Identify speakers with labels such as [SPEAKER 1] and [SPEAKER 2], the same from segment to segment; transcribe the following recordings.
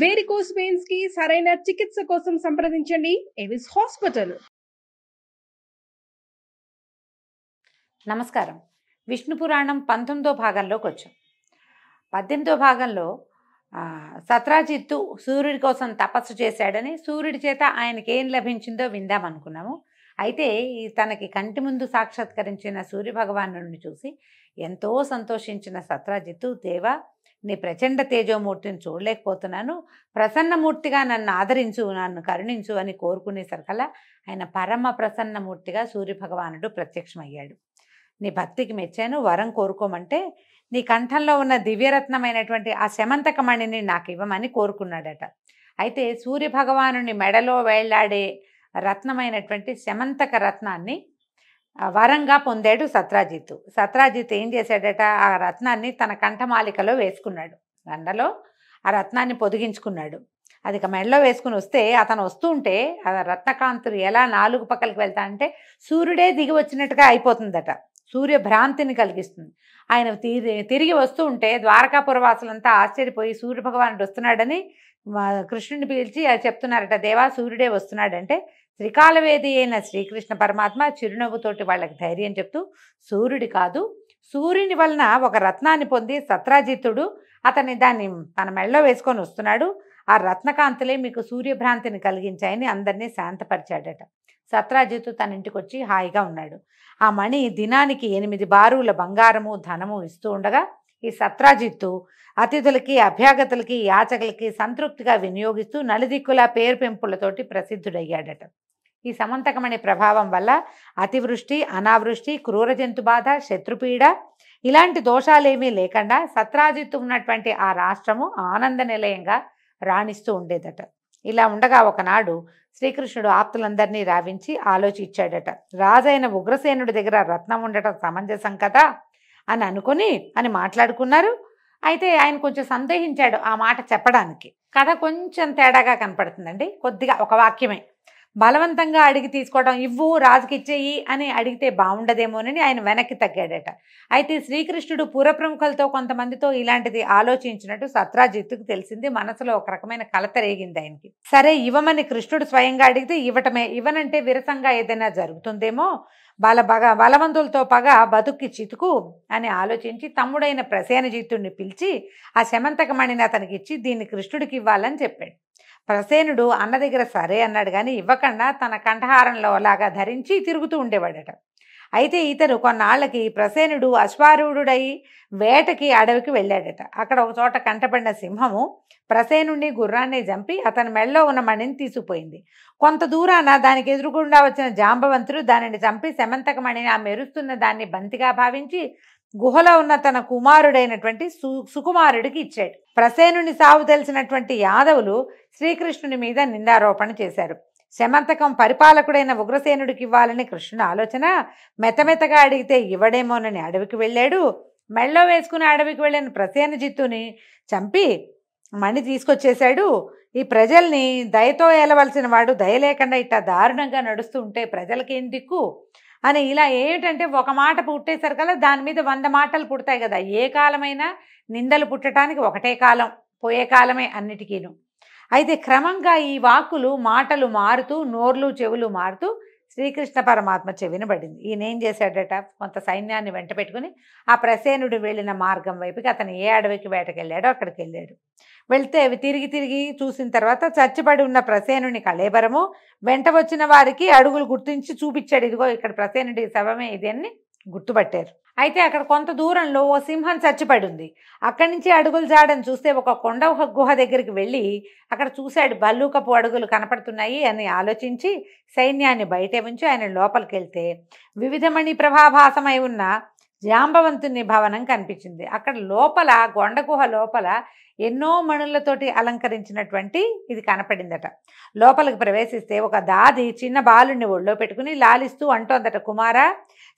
[SPEAKER 1] Varicose veins కి సరైన చికిత్స కోసం సంప్రదించండి ఎవిస్ హాస్పిటల్.
[SPEAKER 2] నమస్కారం. విష్ణు పురాణం 19వ భాగంలోకి వచ్చాం. 18వ భాగంలో సత్రాజిత్తు సూర్యుడి కోసం తపస్సు చేశాడని, సూర్యుడి చేత ఆయనకి ఏం లభించిందో విందామనుకున్నాము. అయితే తనకి కంటి ముందు సాక్షాత్కరించిన సూర్యభగవానుడిని చూసి ఎంతో సంతోషించిన సత్రాజిత్తు, దేవా, నీ ప్రచండ తేజోమూర్తిని చూడలేకపోతున్నాను, ప్రసన్నమూర్తిగా నన్ను ఆదరించు, నన్ను కరుణించు అని కోరుకునేసరికల్లా ఆయన పరమ ప్రసన్నమూర్తిగా సూర్యభగవానుడు ప్రత్యక్షమయ్యాడు. నీ భక్తికి మెచ్చాను, వరం కోరుకోమంటే నీ కంఠంలో ఉన్న దివ్యరత్నమైనటువంటి ఆ శమంతకమణిని నాకు ఇవ్వమని కోరుకున్నాడట. అయితే సూర్యభగవానుని మెడలో వేళ్లాడే రత్నమైనటువంటి శమంతక రత్నాన్ని వరంగా పొందాడు సత్రాజిత్తు. సత్రాజిత్తు ఏం చేశాడట, ఆ రత్నాన్ని తన కంఠమాలికలో వేసుకున్నాడు. దండలో ఆ రత్నాన్ని పొదిగించుకున్నాడు. అది మెడలో వేసుకుని వస్తే అతను వస్తూ ఉంటే ఆ రత్నకాంతులు ఎలా నాలుగు పక్కలకి వెళ్తా అంటే సూర్యుడే దిగి వచ్చినట్టుగా అయిపోతుందట. సూర్యభ్రాంతిని కలిగిస్తుంది. ఆయన తిరిగి వస్తూ ఉంటే ద్వారకాపురవాసులంతా ఆశ్చర్యపోయి సూర్యభగవానుడు వస్తున్నాడని కృష్ణుని పిలిచి చెప్తున్నారట, దేవా సూర్యుడే వస్తున్నాడంటే త్రికాలవేది అయిన శ్రీకృష్ణ పరమాత్మ చిరునవ్వుతోటి వాళ్ళకి ధైర్యం చెప్తూ, సూర్యుడి కాదు, సూర్యుని వలన ఒక రత్నాన్ని పొంది సత్రాజిత్తుడు దాన్ని తన మెడలో వేసుకొని వస్తున్నాడు, ఆ రత్నకాంతులే మీకు సూర్యభ్రాంతిని కలిగించాయని అందరినీ శాంతపరిచాడట. సత్రాజిత్తు తన ఇంటికి వచ్చి హాయిగా ఉన్నాడు. ఆ మణి దినానికి 8 బారుల బంగారము ధనము ఇస్తూ ఉండగా ఈ సత్రాజిత్తు అతిథులకి, అభ్యాగతులకి, యాచకులకి సంతృప్తిగా వినియోగిస్తూ నలుదిక్కుల పేరు పెంపులతోటి ప్రసిద్ధుడయ్యాడట. ఈ సమంతకమణి ప్రభావం వల్ల అతివృష్టి, అనావృష్టి, క్రూర జంతు బాధ, శత్రుపీడ ఇలాంటి దోషాలేమీ లేకుండా సత్రాజిత్తు ఉన్నటువంటి ఆ రాష్ట్రము ఆనంద నిలయంగా రాణిస్తూ ఉండేదట. ఇలా ఉండగా ఒకనాడు శ్రీకృష్ణుడు ఆప్తులందరినీ రావించి ఆలోచించాడట. రాజైన ఉగ్రసేనుడి దగ్గర రత్నం ఉండటం సమంజసం కదా అని మాట్లాడుకున్నారు. అయితే ఆయన కొంచెం సందేహించాడు ఆ మాట చెప్పడానికి. కథ కొంచెం తేడాగా కనపడుతుందండి. కొద్దిగా ఒక వాక్యమే. బలవంతంగా అడిగి తీసుకోవడం, ఇవ్వు రాజుకి ఇచ్చేయి అని అడిగితే బాగుండదేమోనని ఆయన వెనక్కి తగ్గాడట. అయితే శ్రీకృష్ణుడు పురప్రముఖులతో కొంతమందితో ఇలాంటిది ఆలోచించినట్టు సత్రాజిత్తుకు తెలిసింది. మనసులో ఒక రకమైన కలత రేగింది ఆయనకి. సరే ఇవ్వమని కృష్ణుడు స్వయంగా అడిగితే ఇవ్వటమే, ఇవ్వనంటే విరసంగా ఏదైనా జరుగుతుందేమో, బలవంతులతో పగ బతుక్కి చితుకు అని ఆలోచించి తమ్ముడైన ప్రసేనజిత్తుడిని పిలిచి ఆ శమంతకమణిని అతనికి ఇచ్చి దీన్ని కృష్ణుడికి ఇవ్వాలని చెప్పాడు. ప్రసేనుడు అన్న దగ్గర సరే అన్నాడు, కానీ ఇవ్వకుండా తన కంఠహారంలో లాగా ధరించి తిరుగుతూ ఉండేవాడట. అయితే ఇతను కొన్నాళ్ళకి ప్రసేనుడు అశ్వారూఢుడై వేటకి అడవికి వెళ్ళాడట. అక్కడ ఒక చోట కంటపడిన సింహము ప్రసేనుడిని, గుర్రాన్ని చంపి అతని మెడలో ఉన్న మణిని తీసుకుపోయింది. కొంత దూరాన దానికి ఎదురుగుండా వచ్చిన జాంబవంతుడు దానిని చంపి శమంతకమణిని, ఆ మెరుస్తున్న దాన్ని బంతిగా భావించి గుహలో ఉన్న తన కుమారుడైనటువంటి సుకుమారుడికి ఇచ్చాడు. ప్రసేనుని సావు తెలిసినటువంటి యాదవులు శ్రీకృష్ణుని మీద నిందారోపణ చేశారు. శమంతకం పరిపాలకుడైన ఉగ్రసేనుడికి ఇవ్వాలని కృష్ణుని ఆలోచన. మెత్తమెత్తగా అడిగితే ఇవ్వడేమోనని అడవికి వెళ్ళాడు. మెళ్ళో వేసుకుని అడవికి వెళ్ళిన ప్రసేనజిత్తుని చంపి మణి తీసుకొచ్చేశాడు. ఈ ప్రజల్ని దయతో ఏలవలసిన వాడు దయ లేకుండా ఇట్లా దారుణంగా నడుస్తూ ఉంటే ప్రజలకేం దిక్కు అని ఇలా ఏమిటంటే ఒక మాట పుట్టేసరికల్లా దాని మీద 100 మాటలు పుడతాయి కదా. ఏ కాలమైనా నిందలు పుట్టడానికి ఒకటే కాలం, పోయే కాలమే అన్నిటికీను. అయితే క్రమంగా ఈ వాక్కులు, మాటలు మారుతూ, నోర్లు చెవులు మారుతూ శ్రీకృష్ణ పరమాత్మ చెవినబడింది. ఈయన ఏం చేశాడట, కొంత సైన్యాన్ని వెంట పెట్టుకుని ఆ ప్రసేనుడు వెళ్ళిన మార్గం వైపుకి అతను ఏ అడవికి వేటకెళ్ళాడో అక్కడికి వెళ్ళాడు. వెళ్తే అవి తిరిగి చూసిన తర్వాత చచ్చిపడి ఉన్న ప్రసేనుని కళేబరము వెంట వచ్చిన వారికి అడుగులు గుర్తించి చూపించాడు. ఇదిగో ఇక్కడ ప్రసేనుడి శవమే ఇది అని గుర్తుపట్టారు. అయితే అక్కడ కొంత దూరంలో ఓ సింహం చచ్చిపడి ఉంది. అక్కడి నుంచి అడుగులు జాడని చూస్తే ఒక కొండ గుహ దగ్గరికి వెళ్ళి అక్కడ చూశాడు, భల్లూకపు అడుగులు కనపడుతున్నాయి అని ఆలోచించి సైన్యాన్ని బయటే ఉంచి ఆయన లోపలికి వెళ్తే వివిధమణి ప్రభాభాసమై ఉన్న జాంబవంతుని భవనం కనిపించింది. అక్కడ లోపల కొండ గుహ లోపల ఎన్నో మణులతోటి అలంకరించినటువంటి ఇది కనపడిందట. లోపలికి ప్రవేశిస్తే ఒక దాది చిన్న బాలుని ఒళ్ళో పెట్టుకుని లాలిస్తూ అంటోందట, కుమారా,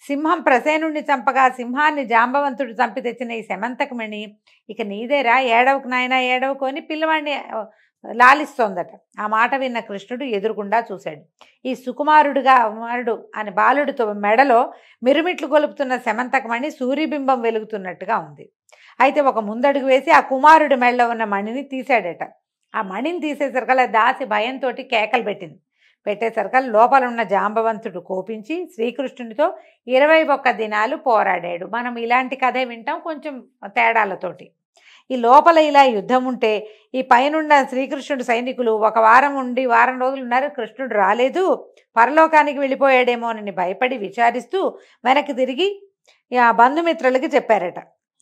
[SPEAKER 2] సింహం ప్రసేనుణ్ణి చంపగా సింహాన్ని జాంబవంతుడు చంపి తెచ్చిన ఈ శమంతకమణి ఇక నీదేరా, ఏడవకు నాయనా ఏడవకు అని పిల్లవాడిని లాలిస్తోందట. ఆ మాట విన్న కృష్ణుడు ఎదురుగుండా చూశాడు. ఈ సుకుమారుడు అని బాలుడితో మెడలో మిరుమిట్లు గొలుపుతున్న శమంతకమణి సూర్యబింబం వెలుగుతున్నట్టుగా ఉంది. అయితే ఒక ముందడుగు వేసి ఆ కుమారుడి మెడలో ఉన్న మణిని తీశాడట. ఆ మణిని తీసేసరికల్లా దాసి భయంతో కేకలు పెట్టేసరికల్లా లోపల ఉన్న జాంబవంతుడు కోపించి శ్రీకృష్ణునితో 21 దినాలు పోరాడాడు. మనం ఇలాంటి కథే వింటాం, కొంచెం తేడాలతోటి. ఈ లోపల ఇలా యుద్ధం ఉంటే ఈ పైనున్న శ్రీకృష్ణుడు సైనికులు వారం రోజులు ఉన్నారు, కృష్ణుడు రాలేదు, పరలోకానికి వెళ్ళిపోయాడేమోనని భయపడి విచారిస్తూ వెనక్కి తిరిగి ఆ బంధుమిత్రులకి చెప్పారట.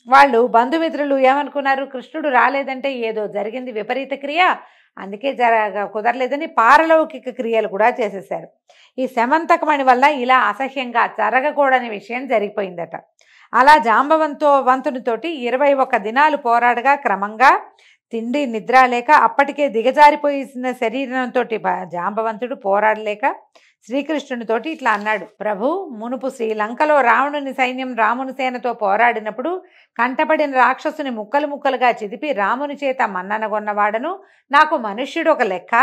[SPEAKER 2] వాళ్ళు బంధుమిత్రులు ఏమనుకున్నారు, కృష్ణుడు రాలేదంటే ఏదో జరిగింది విపరీత క్రియ, అందుకే కుదరలేదని పారలౌకిక క్రియలు కూడా చేసేసారు. ఈ శమంతకమణి వల్ల ఇలా అసహ్యంగా జరగకూడని విషయం జరిగిపోయిందట. అలా జాంబవంతునితోటి 21 దినాలు పోరాడగా క్రమంగా తిండి నిద్ర లేక అప్పటికే దిగజారిపోయిన శరీరంతో జాంబవంతుడు పోరాడలేక శ్రీకృష్ణునితోటి ఇట్లా అన్నాడు, ప్రభు, మునుపు శ్రీలంకలో రావణుని సైన్యం రాముని సేనతో పోరాడినప్పుడు కంటపడిన రాక్షసుని ముక్కలు ముక్కలుగా చిదిపి రాముని చేత మన్ననగొన్నవాడను, నాకు మనుష్యుడు ఒక లెక్క,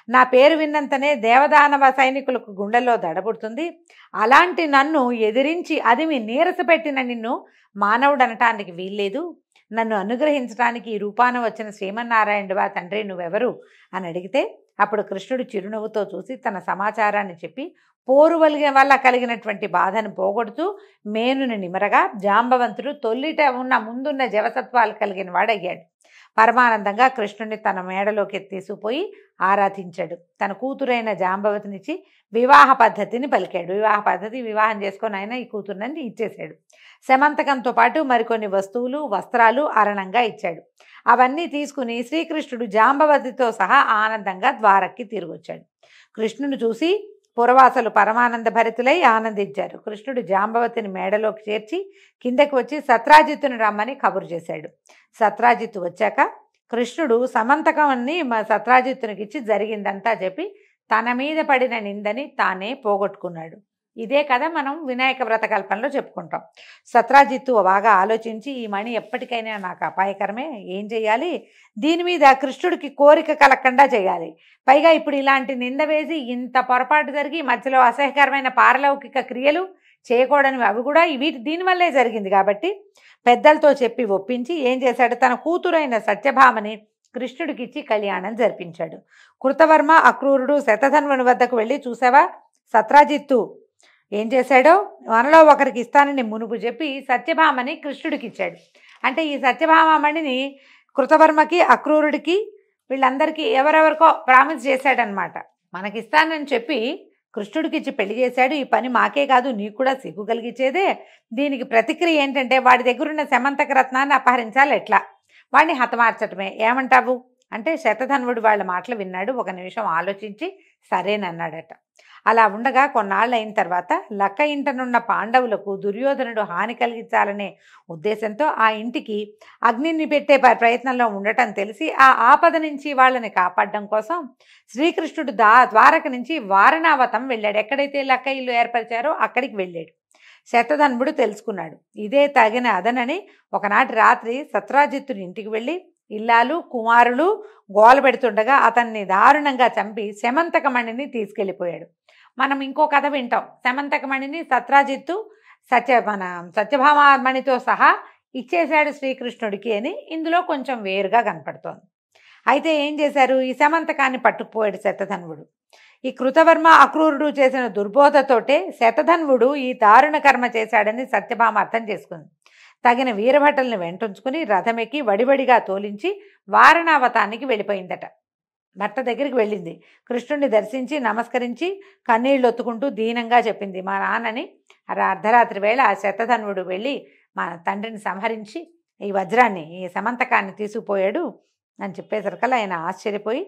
[SPEAKER 2] నా పేరు విన్నంతనే దేవదానవ సైనికులకు గుండెల్లో దడబుడుతుంది, అలాంటి నన్ను ఎదిరించి అదిమి నీరసపెట్టిన నిన్ను మానవుడు అనటానికి వీల్లేదు, నన్ను అనుగ్రహించడానికి ఈ రూపాన వచ్చిన శ్రీమన్నారాయణుడివా తండ్రి నువ్వెవరు అని అడిగితే అప్పుడు కృష్ణుడు చిరునవ్వుతో చూసి తన సమాచారాన్ని చెప్పి పోరు వల్ల కలిగినటువంటి బాధను పోగొడుతూ మేనుని నిమరగా జాంబవంతుడు తొల్లిట ముందున్న జవసత్వాలు కలిగిన వాడయ్యాడు. పరమానందంగా కృష్ణుడిని తన మేడలోకి తీసుకుపోయి ఆరాధించాడు. తన కూతురైన జాంబవతినిచ్చి వివాహ పద్ధతిని పలికాడు. వివాహం చేసుకొని ఆయన ఈ కూతురుని ఇచ్చేశాడు. శమంతకంతో పాటు మరికొన్ని వస్తువులు వస్త్రాలు అరణంగా ఇచ్చాడు. అవన్నీ తీసుకుని శ్రీకృష్ణుడు జాంబవతితో సహా ఆనందంగా ద్వారక్కి తిరిగొచ్చాడు. కృష్ణుని చూసి పురవాసులు పరమానంద భరితులై ఆనందించారు. కృష్ణుడు జాంబవతిని మేడలోకి చేర్చి కిందకి వచ్చి సత్రాజిత్తుని రమ్మని కబురు చేశాడు. సత్రాజిత్తు వచ్చాక కృష్ణుడు సమంతకాన్ని సత్రాజిత్తునికి ఇచ్చి జరిగిందంతా చెప్పి తన మీద పడిన నిందని తానే పోగొట్టుకున్నాడు. ఇదే కథ మనం వినాయక వ్రతకల్పనలో చెప్పుకుంటాం. సత్రాజిత్తు బాగా ఆలోచించి ఈ మణి ఎప్పటికైనా నాకు అపాయకరమే, ఏం చేయాలి, దీని మీద కృష్ణుడికి కోరిక కలగకుండా చేయాలి, పైగా ఇప్పుడు ఇలాంటి నింద వేసి ఇంత పొరపాటు జరిగి మధ్యలో అసహ్యకరమైన పారలౌకిక క్రియలు చేయకూడనివి అవి కూడా దీనివల్లే జరిగింది కాబట్టి పెద్దలతో చెప్పి ఒప్పించి ఏం చేశాడు, తన కూతురైన సత్యభామని కృష్ణుడికి ఇచ్చి కళ్యాణం జరిపించాడు. కృతవర్మ అక్రూరుడు శతధన్వుని వద్దకు వెళ్ళి చూసావా సత్రాజిత్తు ఏం చేశాడో, మనలో ఒకరికి ఇస్తానని మునుపు చెప్పి సత్యభామని కృష్ణుడికి ఇచ్చాడు. అంటే ఈ సత్యభామణిని కృతవర్మకి అక్రూరుడికి వీళ్ళందరికీ ఎవరెవరికో ప్రామిస్ చేశాడనమాట. మనకిస్తానని చెప్పి కృష్ణుడికి ఇచ్చి పెళ్లి చేశాడు. ఈ పని మాకే కాదు నీకు కూడా సిగ్గు కలిగించేదే. దీనికి ప్రతిక్రియ ఏంటంటే వాడి దగ్గరున్న శమంతక రత్నాన్ని అపహరించాలి, ఎట్లా, వాడిని హతమార్చటమే, ఏమంటావు అంటే శతధన్వుడు వాళ్ళ మాటలు విన్నాడు. ఒక నిమిషం ఆలోచించి సరేనన్నాడట. అలా ఉండగా కొన్నాళ్ళు అయిన తర్వాత లక్క ఇంటనున్న పాండవులకు దుర్యోధనుడు హాని కలిగించాలనే ఉద్దేశంతో ఆ ఇంటికి అగ్నిని పెట్టే ప్రయత్నంలో ఉండటం తెలిసి ఆ ఆపద నుంచి వాళ్ళని కాపాడడం కోసం శ్రీకృష్ణుడు ద్వారక నుంచి వారణావతం వెళ్ళాడు. ఎక్కడైతే లక్క ఇల్లు ఏర్పరిచారో అక్కడికి వెళ్ళాడు. శతధన్వుడు తెలుసుకున్నాడు. ఇదే తగిన అదనని ఒకనాటి రాత్రి సత్రాజిత్తుని ఇంటికి వెళ్ళి ఇల్లాలు కుమారులు గోల పెడుతుండగా అతన్ని దారుణంగా చంపి శమంతకమణిని తీసుకెళ్ళిపోయాడు. మనం ఇంకో కథ వింటాం. శమంతకమణిని సత్రాజిత్తు సత్యభామణితో సహా ఇచ్చేశాడు శ్రీకృష్ణుడికి అని ఇందులో కొంచెం వేరుగా కనపడుతోంది. అయితే ఏం చేశారు, ఈ శమంతకాన్ని పట్టుకుపోయాడు శతధన్వుడు. ఈ కృతవర్మ అక్రూరుడు చేసిన దుర్బోధతోటే శతధన్వుడు ఈ దారుణ కర్మ చేశాడని సత్యభామ అర్థం చేసుకుంది. తగిన వీరభటల్ని వెంటుంచుకుని రథమెక్కి వడివడిగా తోలించి వారణావతానికి వెళ్ళిపోయిందట. భర్త దగ్గరికి వెళ్ళింది. కృష్ణుడిని దర్శించి నమస్కరించి కన్నీళ్ళు ఒత్తుకుంటూ దీనంగా చెప్పింది, మా నాన్నని అర్ధరాత్రి వేళ ఆ శతధన్వుడు వెళ్ళి మా తండ్రిని సంహరించి ఈ వజ్రాన్ని ఈ సమంతకాన్ని తీసుకుపోయాడు అని చెప్పేసరికల్లా ఆయన ఆశ్చర్యపోయి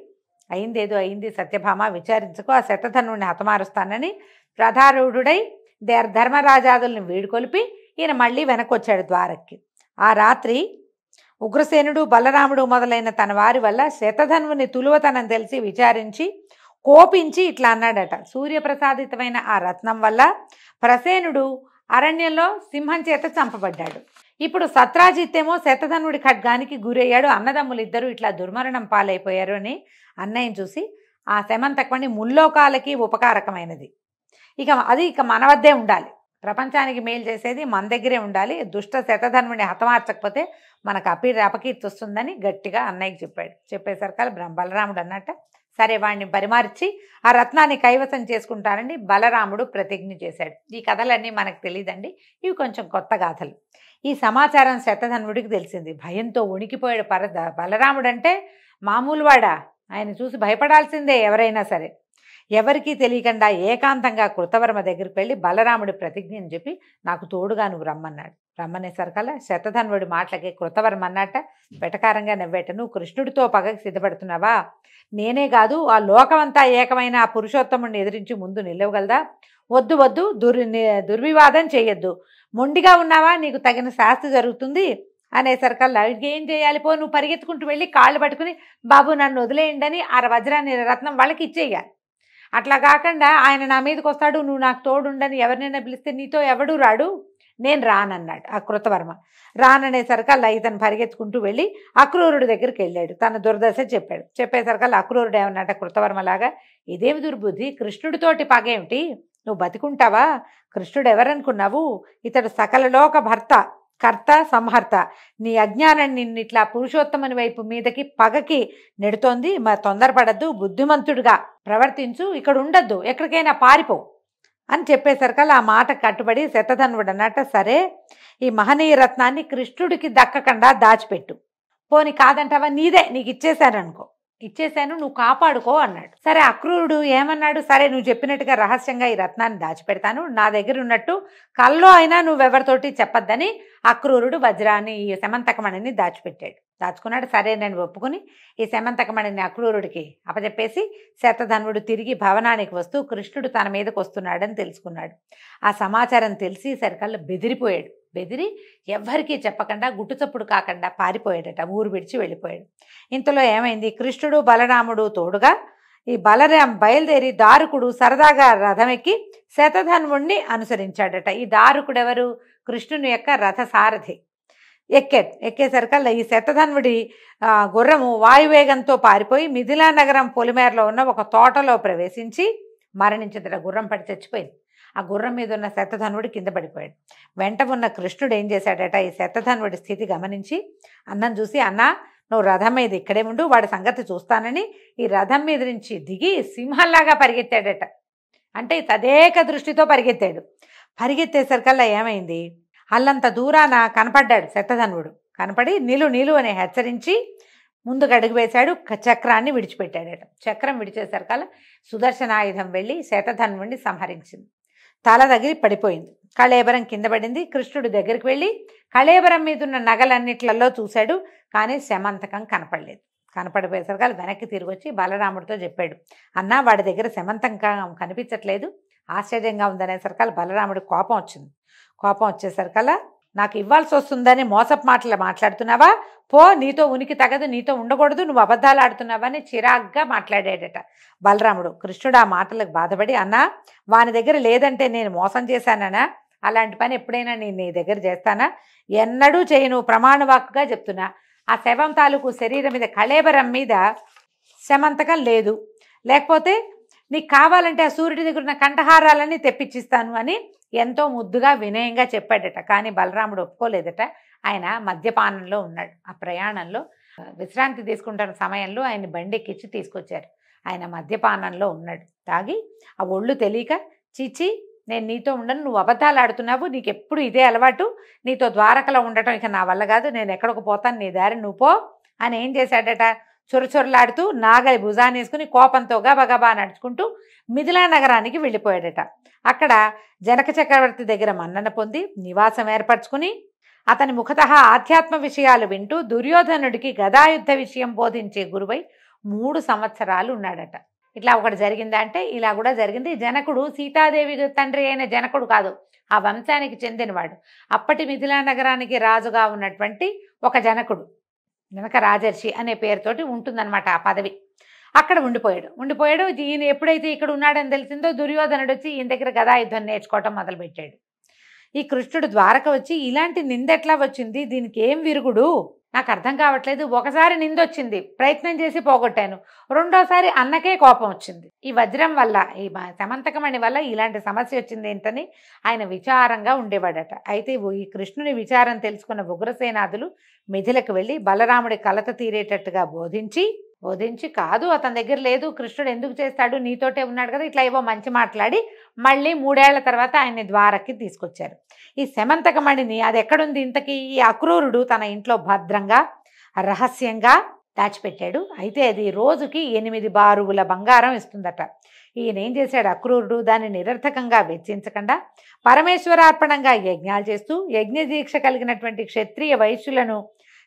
[SPEAKER 2] అయిందేదో అయింది సత్యభామ, విచారించుకో, ఆ శతధన్వుడిని హతమారుస్తానని ప్రధారూఢుడై ధర్మరాజాదుల్ని వీడుకొలిపి ఈయన మళ్ళీ వెనకొచ్చాడు ద్వారక్కి. ఆ రాత్రి ఉగ్రసేనుడు బలరాముడు మొదలైన తన వారి వల్ల శతధన్వుని తులువతనం తెలిసి విచారించి కోపించి ఇట్లా అన్నాడట, సూర్యప్రసాదితమైన ఆ రత్నం వల్ల ప్రసేనుడు అరణ్యంలో సింహం చేత చంపబడ్డాడు. ఇప్పుడు సత్రాజిత్తేమో శతధన్వుడి ఖడ్గానికి గురయ్యాడు. అన్నదమ్ములు ఇద్దరు ఇట్లా దుర్మరణం పాలైపోయారు అని అన్నయ్యని చూసి ఆ శమంతకమణి ముల్లోకాలకి ఉపకారకమైనది, ఇక మన వద్దే ఉండాలి, ప్రపంచానికి మేలు చేసేది మన దగ్గరే ఉండాలి, దుష్ట శతధన్వుని హతమార్చకపోతే మనకు అపకీర్తి వస్తుందని గట్టిగా అన్నయ్యకి చెప్పాడు. చెప్పేసరికి బలరాముడు అన్నట్ట సరే వాడిని పరిమార్చి ఆ రత్నాన్ని కైవసం చేసుకుంటానని బలరాముడు ప్రతిజ్ఞ చేశాడు. ఈ కథలన్నీ మనకు తెలియదండి, ఇవి కొంచెం కొత్త గాథలు. ఈ సమాచారం శతధన్వుడికి తెలిసింది. భయంతో వణికిపోయాడు. బలరాముడు అంటే మామూలు వాడా? ఆయన చూసి భయపడాల్సిందే ఎవరైనా సరే. ఎవరికీ తెలియకుండా ఏకాంతంగా కృతవర్మ దగ్గరికి వెళ్ళి బలరాముడి ప్రతిజ్ఞని చెప్పి నాకు తోడుగా నువ్వు రమ్మన్నాడు. రమ్మనేసరికల్లా శతధన్వుడి మాటలకి కృతవర్మ అన్నట్ట వెటకారంగా నవ్వేట. నువ్వు కృష్ణుడితో పగకి సిద్ధపడుతున్నావా? నేనే కాదు ఆ లోకమంతా ఏకమైన ఆ పురుషోత్తముడిని ఎదిరించి ముందు నిలవగలదా? వద్దు వద్దు, దుర్వివాదం చేయొద్దు. మొండిగా ఉన్నావా? నీకు తగిన శాస్తి జరుగుతుంది అనేసరికల్లా ఏం చేయాలి? పో, నువ్వు పరిగెత్తుకుంటూ వెళ్ళి కాళ్ళు పట్టుకుని బాబు నన్ను వదిలేయండి అని ఆ వజ్రాన్ని రత్నం వాళ్ళకి ఇచ్చేయాలి. అట్లా కాకుండా ఆయన నా మీదకి వస్తాడు, నువ్వు నాకు తోడుండని ఎవరినైనా పిలిస్తే నీతో ఎవడు రాడు, నేను రానన్నాడు ఆ కృతవర్మ. రాననేసరికల్లా ఇతను పరిగెత్తుకుంటూ వెళ్ళి అక్రూరుడి దగ్గరికి వెళ్ళాడు. తన దుర్దశ చెప్పాడు. చెప్పేసరికల్లా అక్రూరుడు ఏమన్నట్ట కృతవర్మలాగా, ఇదేమి దుర్బుద్ధి, కృష్ణుడితోటి పగేమిటి? నువ్వు బతికుంటావా? కృష్ణుడు ఎవరనుకున్నావు? ఇతడు సకల లోక భర్త, కర్త, సంహర్త. నీ అజ్ఞానం నిన్నిట్లా పురుషోత్తముని వైపు మీదకి పగకి నెడుతోంది. తొందరపడద్దు, బుద్ధిమంతుడిగా ప్రవర్తించు, ఇక్కడ ఉండద్దు, ఎక్కడికైనా పారిపో అని చెప్పేసరికల్లా ఆ మాట కట్టుబడి శతధన్వుడు అన్నట్ట సరే ఈ మహనీయ రత్నాన్ని కృష్ణుడికి దక్కకుండా దాచిపెట్టు. పోని కాదంటావా, నీదే, నీకు ఇచ్చేశాననుకో, ఇచ్చేశాను, నువ్వు కాపాడుకో అన్నాడు. సరే అక్రూరుడు ఏమన్నాడు, సరే నువ్వు చెప్పినట్టుగా రహస్యంగా ఈ రత్నాన్ని దాచిపెడతాను, నా దగ్గర ఉన్నట్టు కల్లో అయినా నువ్వెవరితోటి చెప్పొద్దని అక్రూరుడు వజ్రాన్ని ఈ శమంతకమణిని దాచిపెట్టాడు. దాచుకున్నాడు. సరే నేను ఒప్పుకుని ఈ శమంతకమణిని అక్రూరుడికి అప్పచెప్పేసి శతధన్వుడు తిరిగి భవనానికి వస్తూ కృష్ణుడు తన మీదకి వస్తున్నాడని తెలుసుకున్నాడు. ఆ సమాచారం తెలిసి సరికల్లా బెదిరిపోయాడు. బెదిరి ఎవ్వరికీ చెప్పకుండా గుట్టుచప్పుడు కాకుండా పారిపోయాడట, ఊరు విడిచి వెళ్ళిపోయాడు. ఇంతలో ఏమైంది, కృష్ణుడు బలరాముడు తోడుగా ఈ బలరాం బయలుదేరి దారుకుడు సరదాగా రథమెక్కి శతధన్వుణ్ణి అనుసరించాడట. ఈ దారుకుడు ఎవరు? కృష్ణుని యొక్క రథసారథి. ఎక్కేసరికల్లా ఈ శతధన్వుడి గుర్రము వాయువేగంతో పారిపోయి మిథిలా నగరం పొలిమేరలో ఉన్న ఒక తోటలో ప్రవేశించి మరణించదట. గుర్రం పడి చచ్చిపోయింది. ఆ గుర్రం మీద ఉన్న శతధన్వుడు కింద పడిపోయాడు. వెంట ఉన్న కృష్ణుడు ఏం చేశాడట, ఈ శతధన్వుడి స్థితి గమనించి అన్నం చూసి, అన్నా నువ్వు రథం మీద ఇక్కడే ఉండు, వాడి సంగతి చూస్తానని ఈ రథం మీద నుంచి దిగి సింహంలాగా పరిగెత్తాడట. అంటే తదేక దృష్టితో పరిగెత్తాడు. పరిగెత్తేసరికల్లా ఏమైంది, అల్లంత దూరాన కనపడ్డాడు శతధన్వుడు. కనపడి నిలు అని హెచ్చరించి ముందుకు అడుగు వేశాడు. చక్రాన్ని విడిచిపెట్టాడట. చక్రం విడిచేసరికల్లా సుదర్శనాయుధం వెళ్ళి శతధన్వుడిని సంహరించింది. తల తగిలి పడిపోయింది. కళేబరం కింద పడింది. కృష్ణుడి దగ్గరికి వెళ్ళి కళేబరం మీద ఉన్న నగలన్నిట్లలో చూశాడు, కానీ శమంతకం కనపడలేదు. కనపడిపోయేసరికి వెనక్కి తిరిగి వచ్చి బలరాముడితో చెప్పాడు, అన్నా వాడి దగ్గర శమంతకం కనిపించట్లేదు, ఆశ్చర్యంగా ఉందనేసరికల్లా బలరాముడికి కోపం వచ్చింది. కోపం వచ్చేసరికల్లా నాకు ఇవ్వాల్సి వస్తుందని మోసపు మాటలు మాట్లాడుతున్నావా, పో, నీతో ఉనికి తగదు, నీతో ఉండకూడదు, నువ్వు అబద్ధాలు ఆడుతున్నావని చిరాగ్గా మాట్లాడాడట బలరాముడు. కృష్ణుడు ఆ మాటలకు బాధపడి, అన్నా వాని దగ్గర లేదంటే నేను మోసం చేశానా? అలాంటి పని ఎప్పుడైనా నేను నీ దగ్గర చేస్తానా? ఎన్నడూ చేయను, ప్రమాణవాక్కుగా చెప్తున్నా. ఆ శవం తాలూకు శరీరం మీద కళేబరం మీద శమంతకం లేదు, లేకపోతే నీకు కావాలంటే ఆ సూర్యుడి దగ్గర ఉన్న కంఠహారాలన్నీ తెప్పించిస్తాను అని ఎంతో ముద్దుగా వినయంగా చెప్పాడట. కానీ బలరాముడు ఒప్పుకోలేదట. ఆయన మద్యపానంలో ఉన్నాడు. ఆ ప్రయాణంలో విశ్రాంతి తీసుకుంటున్న సమయంలో ఆయన బండెక్కిచ్చి తీసుకొచ్చారు. ఆయన మద్యపానంలో ఉన్నాడు. తాగి ఆ ఒళ్ళు తెలియక, చీచి నేను నీతో ఉండను, నువ్వు అబద్ధాలు ఆడుతున్నావు, నీకు ఎప్పుడు ఇదే అలవాటు, నీతో ద్వారకలో ఉండటం ఇక నా వల్ల కాదు, నేను ఎక్కడికి పోతాను, నీ దారి నువ్వు పో అని ఏం చేశాడట, చొరచొరలాడుతూ నాగలి భుజాన్ని వేసుకుని కోపంతో గబగబా నడుచుకుంటూ మిథిలా నగరానికి వెళ్ళిపోయాడట. అక్కడ జనక చక్రవర్తి దగ్గర మన్నన పొంది నివాసం ఏర్పరచుకుని అతని ముఖతః ఆధ్యాత్మ విషయాలు వింటూ దుర్యోధనుడికి గదాయుద్ధ విషయం బోధించే గురువై 3 సంవత్సరాలు ఉన్నాడట. ఇట్లా ఒకటి జరిగిందా అంటే ఇలా కూడా జరిగింది. జనకుడు సీతాదేవి తండ్రి అయిన జనకుడు కాదు, ఆ వంశానికి చెందినవాడు. అప్పటి మిథిలా నగరానికి రాజుగా ఉన్నటువంటి ఒక జనకుడు, జనక రాజర్షి అనే పేరుతోటి ఉంటుందన్నమాట ఆ పదవి. అక్కడ ఉండిపోయాడు. ఈయన ఎప్పుడైతే ఇక్కడ ఉన్నాడని తెలిసిందో దుర్యోధనుడు వచ్చి ఈయన దగ్గర గదాయుద్ధం నేర్చుకోవటం మొదలుపెట్టాడు. ఈ కృష్ణుడు ద్వారక వచ్చి ఇలాంటి నిందెట్లా వచ్చింది, దీనికి ఏం విరుగుడు నాకు అర్థం కావట్లేదు. ఒకసారి నిందొచ్చింది, ప్రయత్నం చేసి పోగొట్టాను. రెండోసారి అన్నకే కోపం వచ్చింది. ఈ వజ్రం వల్ల, ఈ సమంతకమణి వల్ల ఇలాంటి సమస్య వచ్చింది ఏంటని ఆయన విచారంగా ఉండేవాడట. అయితే ఈ కృష్ణుని విచారం తెలుసుకున్న ఉగ్రసేనాదులు మిథిలకు వెళ్ళి బలరాముడి కలత తీరేటట్టుగా బోధించి కాదు, అతని దగ్గర లేదు, కృష్ణుడు ఎందుకు చేస్తాడు, నీతోటే ఉన్నాడు కదా, ఇట్లా ఏవో మంచి మాట్లాడి మళ్ళీ 3 ఏళ్ల తర్వాత ఆయన్ని ద్వారకి తీసుకొచ్చారు. ఈ సమంతకమణిని అది ఎక్కడుంది ఇంతకీ? ఈ అక్రూరుడు తన ఇంట్లో భద్రంగా రహస్యంగా దాచిపెట్టాడు. అయితే అది రోజుకి 8 బారువుల బంగారం ఇస్తుందట. ఈయన ఏం చేశాడు అక్రూరుడు? దాన్ని నిరర్థకంగా వెచ్చించకుండా పరమేశ్వరార్పణంగా యజ్ఞాలు చేస్తూ యజ్ఞ దీక్ష కలిగినటువంటి క్షత్రియ వైశ్యులను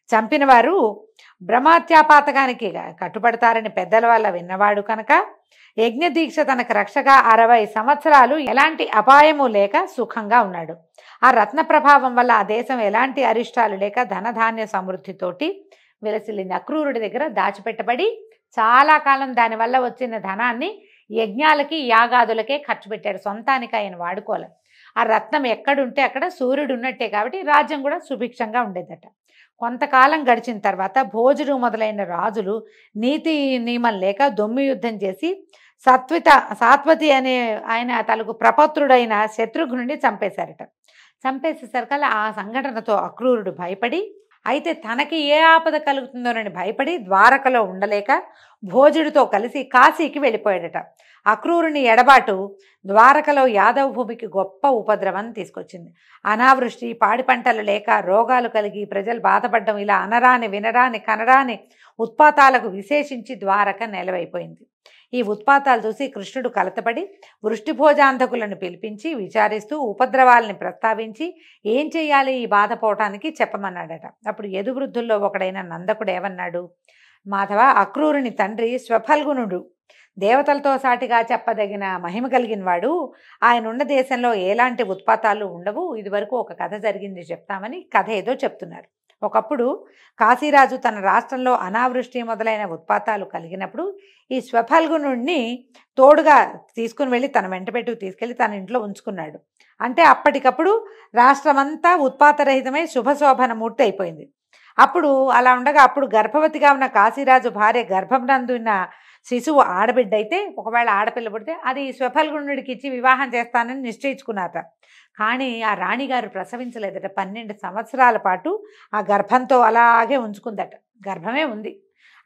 [SPEAKER 2] చంపిన వారు బ్రహ్మత్యాపాతకానికి కట్టుబడతారని పెద్దల వల్ల విన్నవాడు కనుక యజ్ఞ దీక్ష తనకు రక్షగా 60 సంవత్సరాలు ఎలాంటి అపాయము లేక సుఖంగా ఉన్నాడు. ఆ రత్న ప్రభావం వల్ల ఆ దేశం ఎలాంటి అరిష్టాలు లేక ధనధాన్య సమృద్ధితోటి విలసిల్లింది. అక్రూరుడి దగ్గర దాచిపెట్టబడి చాలా కాలం దానివల్ల వచ్చిన ధనాన్ని యజ్ఞాలకి యాగాదులకే ఖర్చు పెట్టాడు. సొంతానికి ఆయన వాడుకోలే. ఆ రత్నం ఎక్కడుంటే అక్కడ సూర్యుడు ఉన్నట్టే కాబట్టి రాజ్యం కూడా సుభిక్షంగా ఉండేదట. కొంతకాలం గడిచిన తర్వాత భోజుడు మొదలైన రాజులు నీతి నియమం లేక దొమ్మి యుద్ధం చేసి సాత్వతి అనే ఆయన తనకు ప్రపత్రుడైన శత్రుఘ్నుడిని చంపేశారట. చంపేసేసరికల్లా ఆ సంఘటనతో అక్రూరుడు భయపడి, అయితే తనకి ఏ ఆపద కలుగుతుందోనని భయపడి ద్వారకలో ఉండలేక భోజుడితో కలిసి కాశీకి వెళ్ళిపోయాడట. అక్రూరుని ఎడబాటు ద్వారకలో యాదవ భూమికి గొప్ప ఉపద్రవం తీసుకొచ్చింది. అనావృష్టి, పాడి పంటలు లేక రోగాలు కలిగి ప్రజలు బాధపడడం, ఇలా అనరాని వినరాని కనరాని ఉత్పాతాలకు విశేషించి ద్వారక నెలవైపోయింది. ఈ ఉత్పాతాలు చూసి కృష్ణుడు కలతపడి వృష్టిభోజాంధకులను పిలిపించి విచారిస్తూ ఉపద్రవాలని ప్రస్తావించి ఏం చెయ్యాలి ఈ బాధ పోవటానికి చెప్పమన్నాడట. అప్పుడు యదువృద్ధుల్లో ఒకడైన నందకుడు ఏమన్నాడు? మాధవ, అక్రూరుని తండ్రి స్వఫల్గునుడు దేవతలతో సాటిగా చెప్పదగిన మహిమ కలిగిన వాడు. ఆయన ఉన్న దేశంలో ఎలాంటి ఉత్పాతాలు ఉండవు. ఇదివరకు ఒక కథ జరిగింది చెప్తామని కథ ఏదో చెప్తున్నారు. ఒకప్పుడు కాశీరాజు తన రాష్ట్రంలో అనావృష్టి మొదలైన ఉత్పాతాలు కలిగినప్పుడు ఈ స్వఫల్గునుడిని తోడుగా తీసుకుని వెళ్ళి తన వెంటబెట్టుకు తీసుకెళ్ళి తన ఇంట్లో ఉంచుకున్నాడు. అంటే అప్పటికప్పుడు రాష్ట్రమంతా ఉత్పాతరహితమై శుభశోభన మూర్తి అయిపోయింది. అప్పుడు అలా ఉండగా అప్పుడు గర్భవతిగా ఉన్న కాశీరాజు భార్య గర్భం నందున్న శిశువు ఆడబిడ్డ అయితే, ఒకవేళ ఆడపిల్ల పుడితే అది స్వఫల్గునుడికి ఇచ్చి వివాహం చేస్తానని నిశ్చయించుకున్నారట. కానీ ఆ రాణిగారు ప్రసవించలేదట. 12 సంవత్సరాల పాటు ఆ గర్భంతో అలాగే ఉంచుకుందట. గర్భమే ఉంది.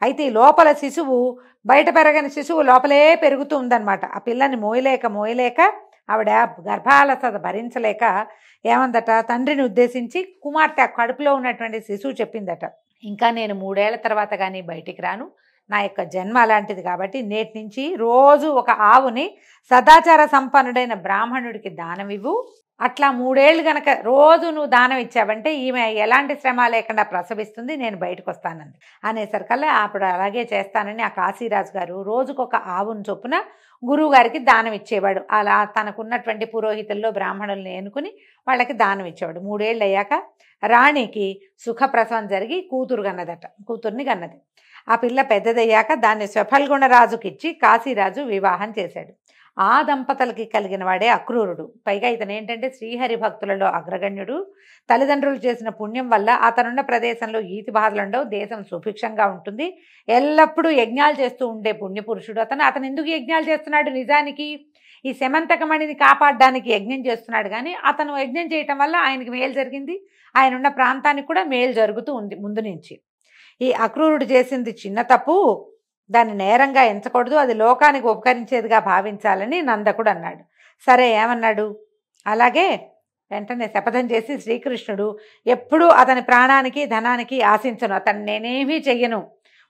[SPEAKER 2] అయితే ఈ లోపల శిశువు, బయట పెరగని శిశువు లోపలే పెరుగుతూ ఉందన్నమాట. ఆ పిల్లని మోయలేక ఆవిడ గర్భాలసత భరించలేక ఏమందట, తండ్రిని ఉద్దేశించి కుమార్తె కడుపులో ఉన్నటువంటి శిశువు చెప్పిందట, ఇంకా నేను 3 ఏళ్ల తర్వాత కానీ బయటికి రాను, నా యొక్క జన్మ అలాంటిది కాబట్టి నేటి నుంచి రోజు ఒక ఆవుని సదాచార సంపన్నుడైన బ్రాహ్మణుడికి దానం ఇవ్వు. అట్లా 3 ఏళ్ళు గనక రోజు నువ్వు దానం ఇచ్చావంటే ఈమె ఎలాంటి శ్రమ లేకుండా ప్రసవిస్తుంది, నేను బయటకు వస్తానంది. అనేసరికల్లా అప్పుడు అలాగే చేస్తానని ఆ కాశీరాజు గారు రోజుకొక ఆవును చొప్పున గురువు గారికి దానం ఇచ్చేవాడు. అలా తనకున్నటువంటి పురోహితుల్లో బ్రాహ్మణుల్ని ఎన్నుకుని వాళ్ళకి దానం ఇచ్చేవాడు. 3 ఏళ్ళు అయ్యాక రాణికి సుఖప్రసవం జరిగి కూతుర్ని కన్నది. ఆ పిల్ల పెద్దదయ్యాక దాన్ని స్వఫల్గుణరాజుకి ఇచ్చి కాశీరాజు వివాహం చేశాడు. ఆ దంపతులకి కలిగిన వాడే అక్రూరుడు. పైగా ఇతను ఏంటంటే శ్రీహరి భక్తులలో అగ్రగణ్యుడు. తల్లిదండ్రులు చేసిన పుణ్యం వల్ల అతనున్న ప్రదేశంలో ఈతి బాధలుండవు, దేశం సుభిక్షంగా ఉంటుంది. ఎల్లప్పుడూ యజ్ఞాలు చేస్తూ ఉండే పుణ్యపురుషుడు అతను ఎందుకు యజ్ఞాలు చేస్తున్నాడు? నిజానికి ఈ సమంతకమణిని కాపాడడానికి యజ్ఞం చేస్తున్నాడు. కానీ అతను యజ్ఞం చేయటం వల్ల ఆయనకి మేలు జరిగింది, ఆయన ఉన్న ప్రాంతానికి కూడా మేలు జరుగుతూ ఉంది ముందు నుంచి. ఈ అక్రూరుడు చేసింది చిన్న తప్పు, దాన్ని నేరంగా ఎంచకూడదు, అది లోకానికి ఉపకరించేదిగా భావించాలని నందకుడు అన్నాడు. సరే ఏమన్నాడు? అలాగే వెంటనే శపథం చేసి శ్రీకృష్ణుడు ఎప్పుడూ అతని ప్రాణానికి ధనానికి ఆశించను, అతన్ని నేనేమీ చెయ్యను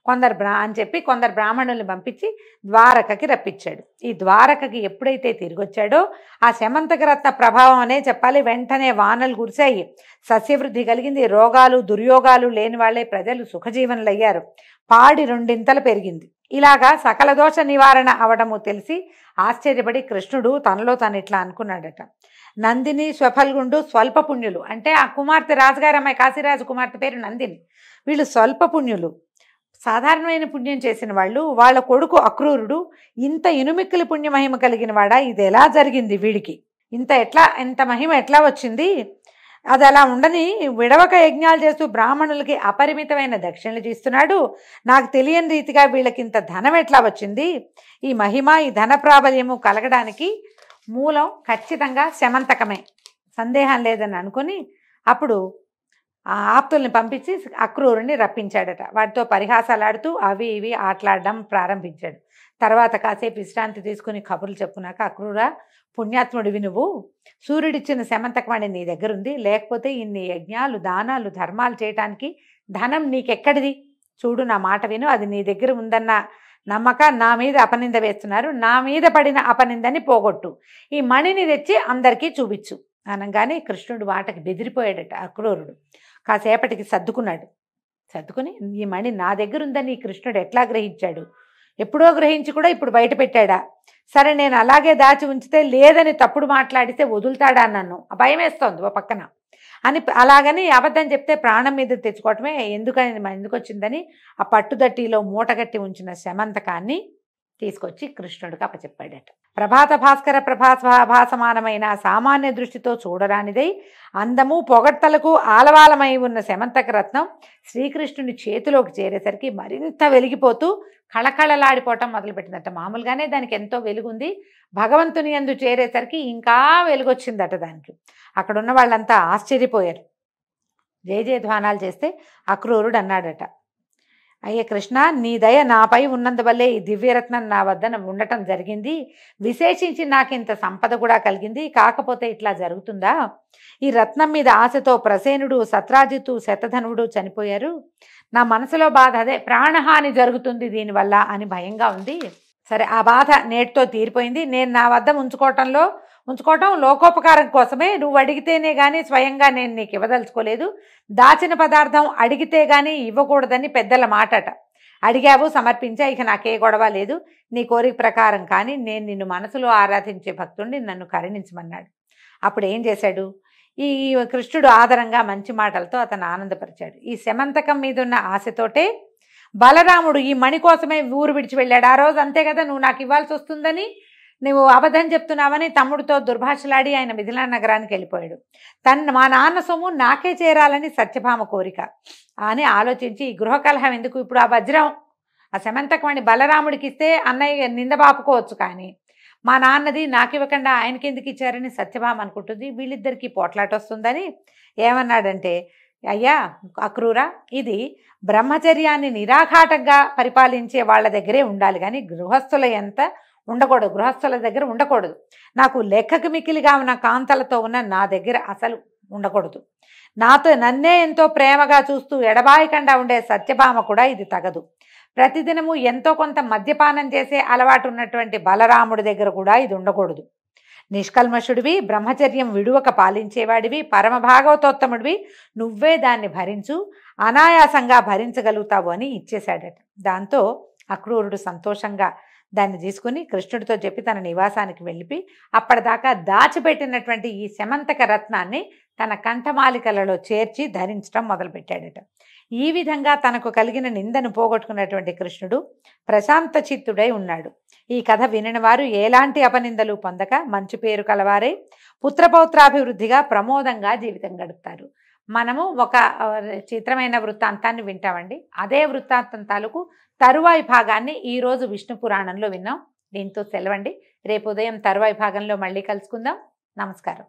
[SPEAKER 2] అని చెప్పి కొందరు బ్రాహ్మణుల్ని పంపించి ద్వారకకి రప్పించాడు. ఈ ద్వారకకి ఎప్పుడైతే తిరిగొచ్చాడో ఆ శమంతకరత్న ప్రభావం అనే చెప్పాలి. వెంటనే వానలు కురిశాయి, సస్యవృద్ధి కలిగింది, రోగాలు దుర్యోగాలు లేని వాళ్లే ప్రజలు సుఖజీవనులు అయ్యారు, పాడి 2 ఇంతలు పెరిగింది. ఇలాగా సకల దోష నివారణ అవడము తెలిసి ఆశ్చర్యపడి కృష్ణుడు తనలో తను ఇట్లా అనుకున్నాడట, నందిని స్వఫల్గుండు స్వల్ప పుణ్యులు. అంటే ఆ కుమార్తె రాజుగారు అమ్మాయి కాశీరాజు కుమార్తె పేరు నందిని. వీళ్ళు స్వల్ప పుణ్యులు, సాధారణమైన పుణ్యం చేసిన వాళ్ళు. వాళ్ళ కొడుకు అక్రూరుడు ఇంత ఇనుమిక్కిలి పుణ్యమహిమ కలిగిన వాడా? ఇది ఎలా జరిగింది? వీడికి ఇంత మహిమ ఎట్లా వచ్చింది? అది అలా ఉండని విడవక యజ్ఞాలు చేస్తూ బ్రాహ్మణులకి అపరిమితమైన దక్షిణలు ఇస్తున్నాడు. నాకు తెలియని రీతిగా వీళ్ళకి ఇంత ధనం ఎట్లా వచ్చింది? ఈ మహిమ, ఈ ధన ప్రాబల్యము కలగడానికి మూలం ఖచ్చితంగా శమంతకమే, సందేహం లేదని అనుకుని అప్పుడు ఆ ఆప్తుల్ని పంపించి అక్రూరుని రప్పించాడట. వాటితో పరిహాసాలాడుతూ అవి ఇవి ఆటలాడడం ప్రారంభించాడు. తర్వాత కాసేపు విశ్రాంతి తీసుకుని కబుర్లు చెప్పుకున్నాక, అక్రూరా, పుణ్యాత్ముడివి నువ్వు, సూర్యుడిచ్చిన శమంతకమణి నీ దగ్గరుంది, లేకపోతే ఇన్ని యజ్ఞాలు, దానాలు, ధర్మాలు చేయటానికి ధనం నీకెక్కడిది? చూడు, నా మాట విను, అది నీ దగ్గర ఉందన్న నమ్మక నా మీద అపనింద వేస్తున్నారు, నా మీద పడిన అపనిందని పోగొట్టు, ఈ మణిని తెచ్చి అందరికీ చూపించు అనగానే కృష్ణుడు వాటకి బెదిరిపోయాడట. అక్రూరుడు కాసేపటికి సర్దుకుని ఈ మణి నా దగ్గర ఉందని కృష్ణుడు ఎట్లా గ్రహించాడు? ఎప్పుడో గ్రహించి కూడా ఇప్పుడు బయట పెట్టాడా? సరే, నేను అలాగే దాచి ఉంచితే లేదని తప్పుడు మాట్లాడితే వదులుతాడా నన్ను? భయం వేస్తోంది ఓ పక్కన అని. అలాగని అబద్ధం చెప్తే ప్రాణం మీద తెచ్చుకోవటమే, ఎందుకు వచ్చిందని ఆ పట్టుదట్టిలో మూటగట్టి ఉంచిన శమంతకాన్ని తీసుకొచ్చి కృష్ణుడికి అప్పచెప్పాడట. ప్రభాత భాస్కర ప్రభాసమానమైన సామాన్య దృష్టితో చూడరానిదై అందము పొగడ్తలకు ఆలవాలమై ఉన్న శమంతక రత్నం శ్రీకృష్ణుని చేతిలోకి చేరేసరికి మరింత వెలిగిపోతూ కళకళలాడిపోవటం మొదలుపెట్టిందట. మామూలుగానే దానికి ఎంతో వెలుగుంది, భగవంతుని యందు చేరేసరికి ఇంకా వెలుగొచ్చిందట దానికి. అక్కడున్న వాళ్ళంతా ఆశ్చర్యపోయారు, జయ జయధ్వానాలు చేస్తే అక్రూరుడు అన్నాడట, అయ్యే కృష్ణ, నీ దయ నాపై ఉన్నందువల్లే ఈ దివ్యరత్నం నా వద్ద ఉండటం జరిగింది, విశేషించి నాకు ఇంత సంపద కూడా కలిగింది, కాకపోతే ఇట్లా జరుగుతుందా? ఈ రత్నం మీద ఆశతో ప్రసేనుడు, సత్రాజిత్తు, శతధనుడు చనిపోయారు. నా మనసులో బాధ అదే, ప్రాణహాని జరుగుతుంది దీనివల్ల అని భయంగా ఉంది. సరే, ఆ బాధ నేటితో తీరిపోయింది. నేను నా వద్ద ఉంచుకోవటం లోకోపకారం కోసమే. నువ్వు అడిగితేనే కానీ స్వయంగా నేను నీకు ఇవ్వదలుచుకోలేదు. దాచిన పదార్థం అడిగితే కానీ ఇవ్వకూడదని పెద్దల మాటట. అడిగావు, సమర్పించా, ఇక నాకే గొడవ లేదు. నీ కోరిక ప్రకారం కానీ నేను నిన్ను మనసులో ఆరాధించే భక్తుడిని నన్ను కరుణించమన్నాడు. అప్పుడు ఏం చేశాడు? ఈ కృష్ణుడు ఆదరంగా మంచి మాటలతో అతను ఆనందపరిచాడు. ఈ శమంతకం మీద ఉన్న ఆశతోటే బలరాముడు ఈ మణి కోసమే ఊరు విడిచి వెళ్ళాడు. ఆ రోజు అంతే కదా, నువ్వు నాకు ఇవ్వాల్సి వస్తుందని, నువ్వు అబద్ధం చెప్తున్నావని తమ్ముడితో దుర్భాషలాడి ఆయన మిథిలా నగరానికి వెళ్ళిపోయాడు. మా నాన్న సొమ్ము నాకే చేరాలని సత్యభామ కోరిక అని ఆలోచించి, ఈ గృహకలహం ఎందుకు, ఇప్పుడు ఆ వజ్రం, ఆ శమంతకమణి బలరాముడికి ఇస్తే అన్నయ్య నిందబాపుకోవచ్చు, కానీ మా నాన్నది నాకు ఇవ్వకుండా ఆయనకి ఎందుకు ఇచ్చారని సత్యభామ అనుకుంటుంది. వీళ్ళిద్దరికీ పోట్లాట వస్తుందని ఏమన్నాడంటే, అయ్యా అక్రూరా, ఇది బ్రహ్మచర్యాన్ని నిరాఘాటంగా పరిపాలించే వాళ్ళ దగ్గరే ఉండాలి, కానీ గృహస్థుల దగ్గర ఉండకూడదు. నాకు లెక్కకు మిక్కిలిగా ఉన్న కాంతలతో ఉన్న నా దగ్గర అసలు ఉండకూడదు. నన్నే ఎంతో ప్రేమగా చూస్తూ ఎడబాయకుండా ఉండే సత్యభామ కూడా ఇది తగదు. ప్రతిదినము ఎంతో కొంత మద్యపానం చేసే అలవాటు ఉన్నటువంటి బలరాముడి దగ్గర కూడా ఇది ఉండకూడదు. నిష్కల్మషుడివి, బ్రహ్మచర్యం విడువక పాలించేవాడివి, పరమ భాగవతోత్తముడివి, నువ్వే దాన్ని భరించు, అనాయాసంగా భరించగలుగుతావు అని ఇచ్చేశాడట. దాంతో అక్రూరుడు సంతోషంగా దాన్ని తీసుకుని కృష్ణుడితో చెప్పి తన నివాసానికి వెళ్ళిపి అప్పటిదాకా దాచిపెట్టినటువంటి ఈ శమంతక రత్నాన్ని తన కంఠమాలికలలో చేర్చి ధరించడం మొదలుపెట్టాడట. ఈ విధంగా తనకు కలిగిన నిందను పోగొట్టుకున్నటువంటి కృష్ణుడు ప్రశాంత చిత్తుడై ఉన్నాడు. ఈ కథ వినిన వారు ఎలాంటి అపనిందలు పొందక మంచి పేరు కలవారే పుత్రపౌత్రాభివృద్ధిగా ప్రమోదంగా జీవితం గడుపుతారు. మనము ఒక చిత్రమైన వృత్తాంతాన్ని వింటామండి. అదే వృత్తాంతం తాలూకు తరువాయి భాగాన్ని ఈరోజు విష్ణు పురాణంలో విన్నాం. దీంతో సెలవండి. రేపు ఉదయం తరువాయి భాగంలో మళ్ళీ కలుసుకుందాం. నమస్కారం.